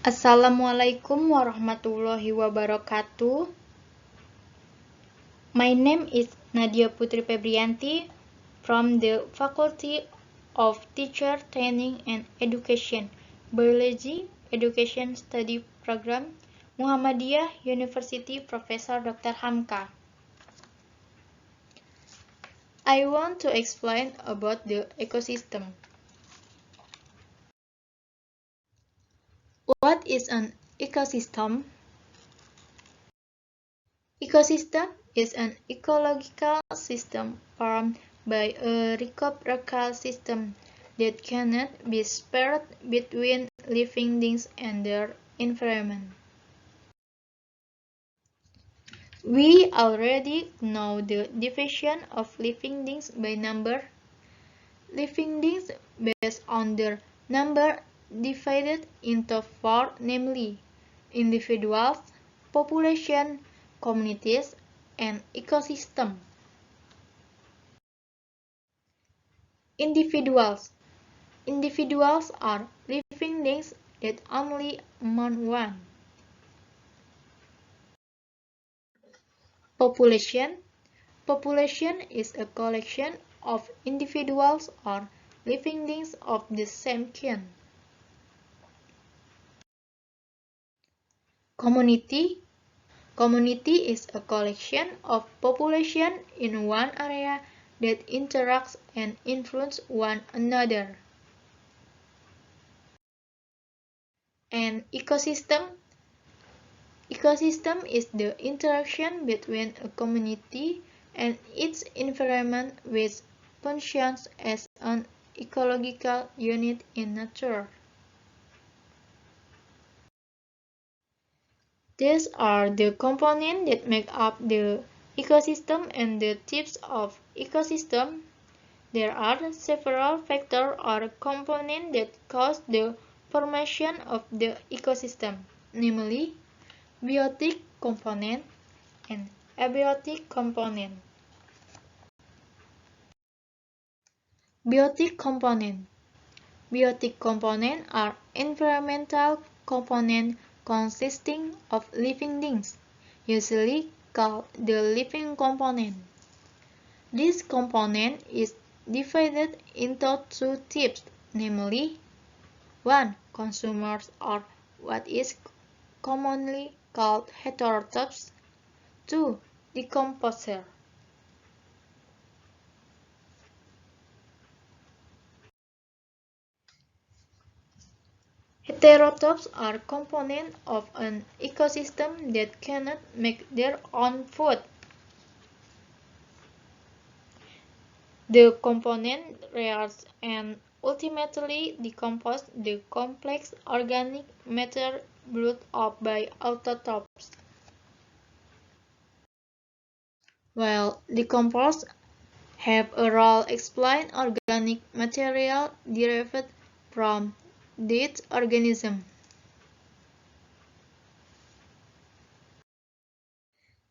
Assalamualaikum warahmatullahi wabarakatuh. My name is Nadia Putri Febrianti from the Faculty of Teacher Training and Education, Biology Education Study Program, Muhammadiyah University, Professor Dr. Hamka. I want to explain about the ecosystem. What is an ecosystem? Ecosystem is an ecological system formed by a reciprocal system that cannot be spared between living things and their environment. We already know the division of living things by number. Living things based on their number divided into four, namely individuals, population, communities, and ecosystem. Individuals. Individuals are living things that only amount one. Population. Population is a collection of individuals or living things of the same kind. Community. Community is a collection of population in one area that interacts and influence one another. An ecosystem. Ecosystem is the interaction between a community and its environment which functions as an ecological unit in nature. These are the components that make up the ecosystem and the types of ecosystem. There are several factors or components that cause the formation of the ecosystem, namely biotic component and abiotic component. Biotic component. Biotic components are environmental components consisting of living things, usually called the living component. This component is divided into two types, namely 1. Consumers, or what is commonly called heterotrophs. 2. Decomposer. Heterotrophs are components of an ecosystem that cannot make their own food. The component reacts and ultimately decompose the complex organic matter built up by autotrophs. While decomposed have a role explained organic material derived from dead organisms.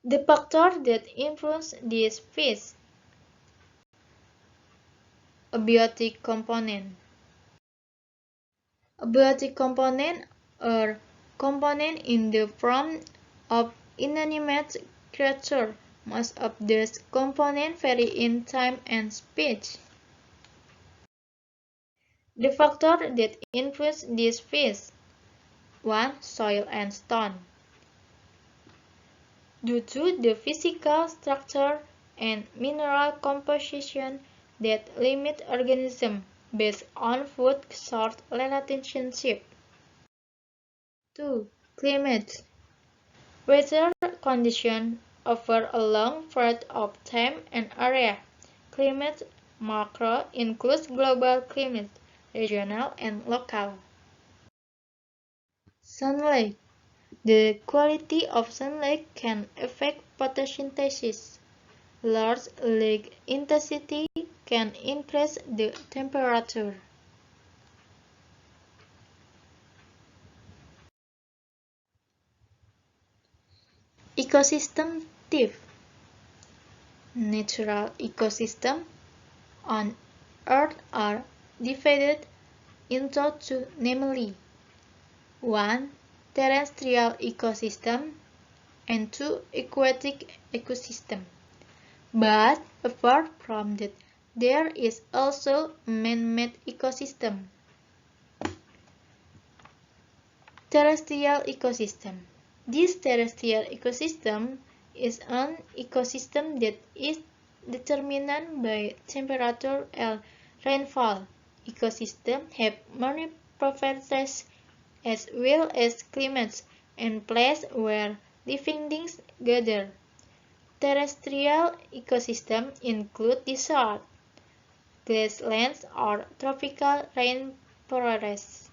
The factor that influence this phase. Abiotic component. Abiotic component are components in the form of inanimate creatures. Most of these components vary in time and speed. The factors that influence this phase. 1. Soil and stone. Due to the physical structure and mineral composition that limit organisms based on food source relationship. 2. Climate. Weather conditions over a long period of time and area. Climate macro includes global climate, regional and local. Sunlight. The quality of sunlight can affect photosynthesis. Large light intensity can increase the temperature. Ecosystem type. Natural ecosystems on Earth are divided into two, namely 1. terrestrial ecosystem, and 2 aquatic ecosystem. But apart from that, there is also man-made ecosystem. Terrestrial ecosystem. This terrestrial ecosystem is an ecosystem that is determined by temperature and rainfall. Ecosystems have many properties as well as climates and places where living things gather. Terrestrial ecosystems include desert, grasslands, or tropical rainforests.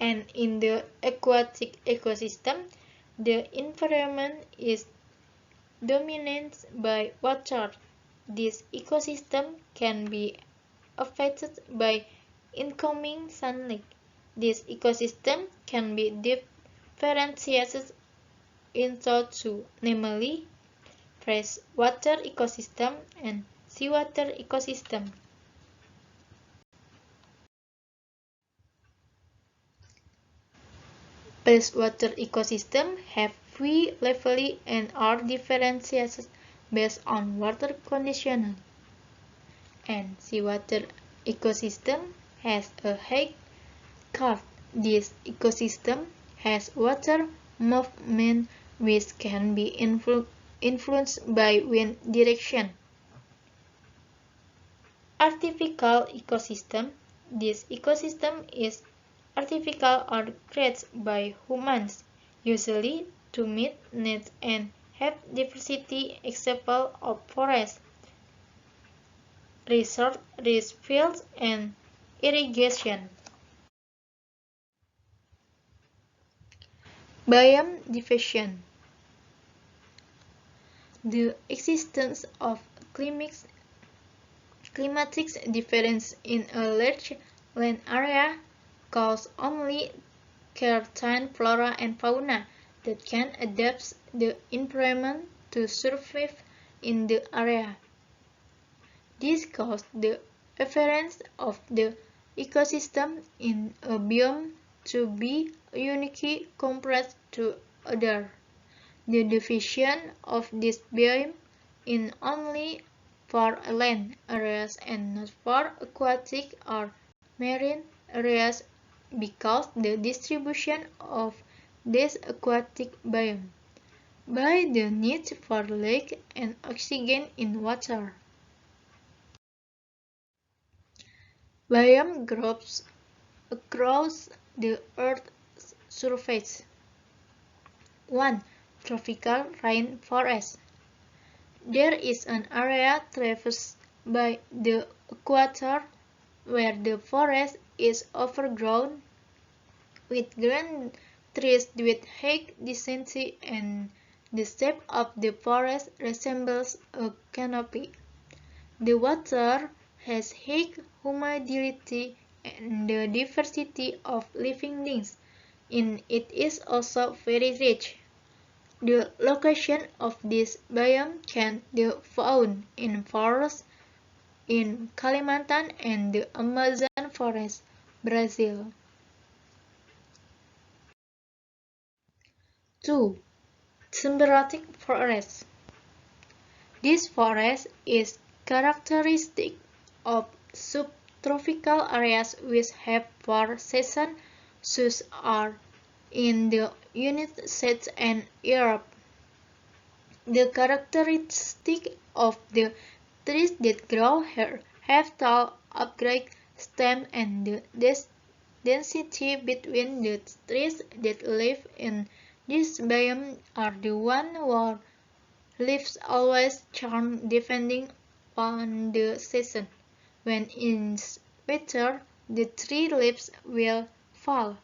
And in the aquatic ecosystem, the environment is dominated by water. This ecosystem can be affected by incoming sunlight. This ecosystem can be differentiated into two, namely freshwater ecosystem and seawater ecosystem. Freshwater ecosystems have free levels and are differentiated based on water conditions. And seawater ecosystem has a high curve. This ecosystem has water movement which can be influenced by wind direction. Artificial ecosystem. This ecosystem is artificial or created by humans, usually to meet needs and have diversity example of forests, research fields, and irrigation. Biome division. The existence of climatic difference in a large land area causes only certain flora and fauna that can adapt the environment to survive in the area. This causes the appearance of the ecosystem in a biome to be unique compared to others. The division of this biome is only for land areas and not for aquatic or marine areas because the distribution of this aquatic biome by the need for light and oxygen in water. Biome groups across the Earth's surface. 1. Tropical rainforest. There is an area traversed by the equator where the forest is overgrown with grand trees with high density and the shape of the forest resembles a canopy. The water has high humidity and the diversity of living things in it is also very rich. The location of this biome can be found in forests in Kalimantan and the Amazon forest, Brazil. 2. Symbiotic forest. This forest is characteristic of subtropical areas which have 4 seasons, such as in the United States and Europe. The characteristic of the trees that grow here have tall, upright stems and the density between the trees that live in this biome are the one where leaves always turn depending on the season. When in winter, the tree leaves will fall,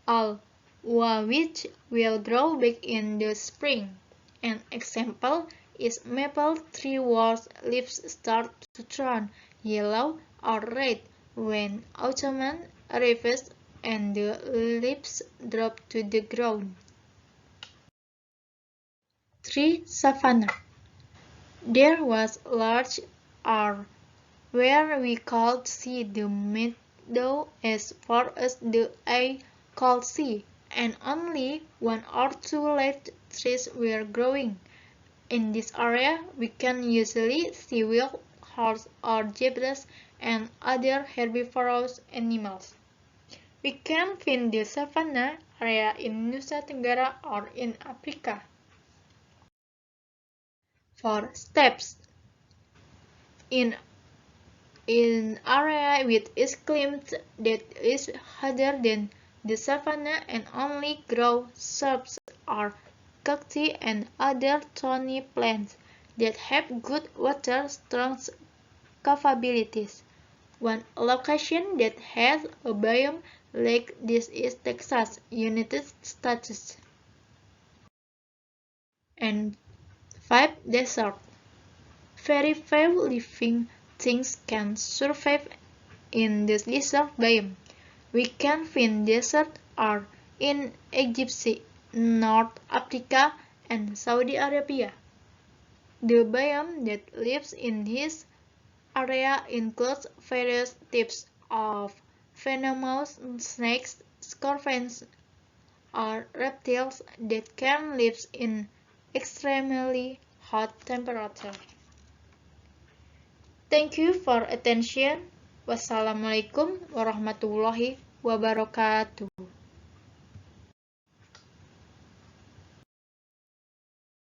all which will grow back in the spring. An example is maple tree whose leaves start to turn yellow or red when autumn arrives and the leaves drop to the ground. 3. Savanna. There was large R where we could see the meadow as far as the eye could see. and only 1 or 2 live trees were growing. In this area, we can usually see wild horse or zebras and other herbivorous animals. We can find the savanna area in Nusa Tenggara or in Africa. For steppes, in area with climate that is hotter than the savanna and only grow shrubs or cacti and other thorny plants that have good water storage capabilities. One location that has a biome like this is Texas, United States. And 5. Desert. Very few living things can survive in the desert biome. We can find desert are in Egypt, North Africa, and Saudi Arabia. The biome that lives in this area includes various types of venomous snakes, scorpions, or reptiles that can live in extremely hot temperatures. Thank you for attention. Wassalamualaikum warahmatullahi wabarakatuh.